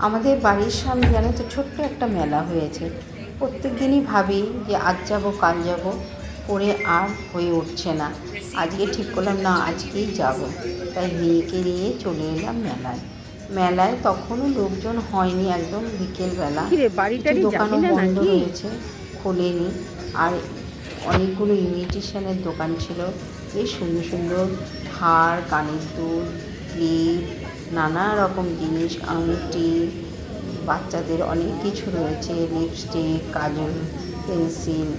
আমাদের বাড়ির সামনে জানো তো ছোট্ট একটা মেলা হয়েছে। প্রত্যেক দিনই ভাবি যে আজ যাব কাল যাব করে আর হয়ে উঠছে না। আজকে ঠিক করলাম না আজকেই যাব, তাই মেয়েকে নিয়ে চলে এলাম মেলায়। মেলায় তখনও লোকজন হয়নি, একদম বিকেলবেলা। কিছু দোকানও বন্ধ রয়েছে, খোলেনি। আর অনেকগুলো ইমিটেশনের দোকান ছিল, বেশ সুন্দর সুন্দর হার, কানের দুল, ক্লিপ, নানা রকম জিনিস, আংটি, বাচ্চাদের অনেক কিছু রয়েছে, লিপস্টিক, কাজল, পেন্সিল।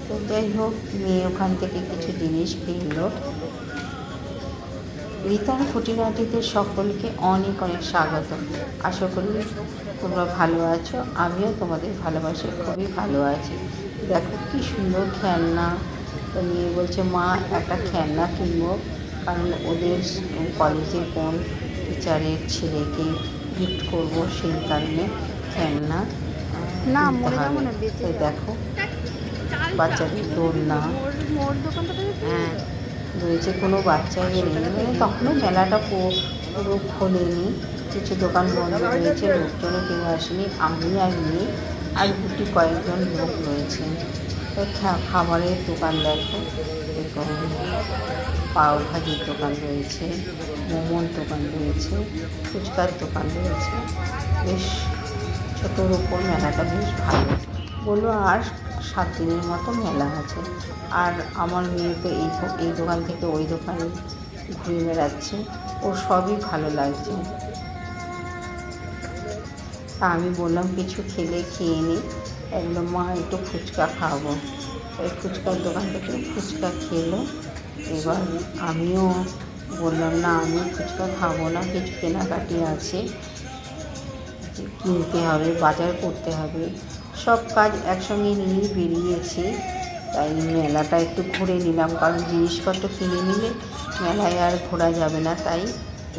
তো যাই হোক, মেয়ে ওখান থেকে কিছু জিনিস কিনলো। রিতার খুঁটিনাটিতে সকলকে অনেক অনেক স্বাগত। আশা করি তোমরা ভালো আছো, আমিও তোমাদের ভালোবাসি, খুবই ভালো আছি। দেখো কি সুন্দর খেলনা। তো মেয়ে বলছে মা একটা খেলনা কিনবো, কারণ ওদের কলেজের কোন টিচারের ছেলেকে গিফট করবো, সেই কারণে খেলনা কিনতে হবে। তো দেখো বাচ্চাদের দোলনা রয়েছে, কোনো বাচ্চাই নেই, মানে তখনও মেলাটা পুরো খোলেনি, কিছু দোকান বন্ধ রয়েছে, লোকজনও কেউ আসেনি। আমি আর মেয়ে আর গুটি কয়েকজন লোক রয়েছে। তো খাবারের দোকান দেখো, পাও ভাজির দোকান রয়েছে, মোমোর দোকান রয়েছে, ফুচকার দোকান রয়েছে। বেশ ছোটোর ওপর মেলাটা বেশ ভালো। বললো আর 7 দিনের মতো মেলা আছে। আর আমার মেয়ে তো এই দোকান থেকে ওই দোকানে ঘুরে বেড়াচ্ছে, ওর সবই ভালো লাগছে। তা আমি বললাম কিছু খেয়ে নি। বললো মা একটু ফুচকা খাবো। ওই ফুচকার দোকান থেকে ফুচকা খেলো। এবার আমিও বললাম না আমি ফুচকা খাবো না, কিছু কেনাকাটি আছে, কিনতে হবে, বাজার করতে হবে, সব কাজ একসঙ্গে নিয়ে বেরিয়েছি। তাই মেলাটা একটু ঘুরে নিলাম, কারণ জিনিসপত্র কিনে নিলে মেলায় আর ঘোরা যাবে না। তাই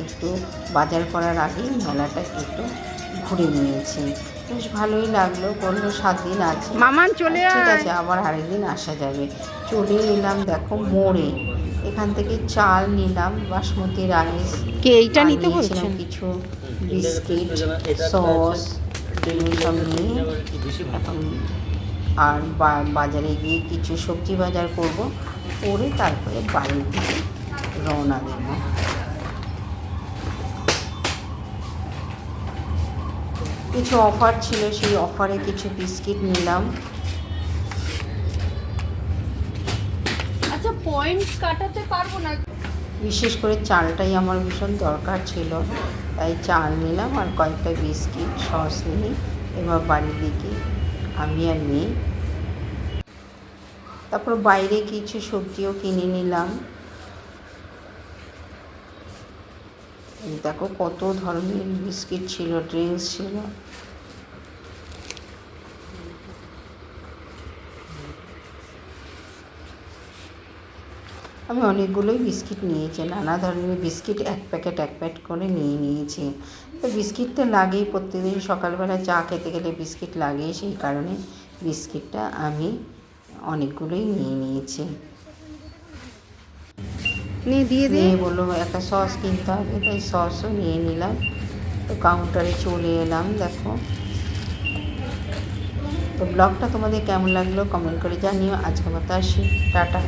একটু বাজার করার আগেই মেলাটা একটু ঘুরে নিয়েছি। বেশ ভালোই লাগলো। বললো 7 দিন আছে, ঠিক আছে আবার আরেকদিন আসা যাবে। চলে এলাম দেখো মোড়ে। এখান থেকে চাল নিলাম, বাসমতি রাইস, এইটা নিতে বলছিলাম, কিছু বিস্কিট, সস, এগুলো সব নিয়ে এখন আর বাজারে গিয়ে কিছু সবজি বাজার করব, করে তারপরে বাড়ির দিকে রওনা দেব। কিছু অফার ছিল, সেই অফারে কিছু বিস্কিট নিলাম। আচ্ছা, পয়েন্টস কাটাতে পারবো না। বিশেষ করে চালটাই আমার ভীষণ দরকার ছিল, তাই চাল নিলাম আর কয়েকটা বিস্কিট, সস নিয়ে এবার বাড়ির দিকে আমি আর মেয়ে। তারপর বাইরে কিছু সবজিও কিনে নিলাম। দেখো কত ধরনের বিস্কিট ছিল, ড্রিঙ্কস ছিল। আমি অনেকগুলোই বিস্কিট নিয়েছি, নানা ধরনের বিস্কিট এক প্যাকেট করে নিয়েছি। তো বিস্কিট তো লাগেই, প্রত্যেকদিন সকালবেলা চা খেতে গেলে বিস্কিট লাগেই, সেই কারণে বিস্কিটটা আমি অনেকগুলোই নিয়েছি। নিয়ে বললো একটা সস কিনতে হবে, তাই সসও নিয়ে নিলাম। তো কাউন্টারে চলে এলাম। দেখো, তো ব্লগটা তোমাদের কেমন লাগলো কমেন্ট করে জানিও। আজকের মতো আসি, টাটা।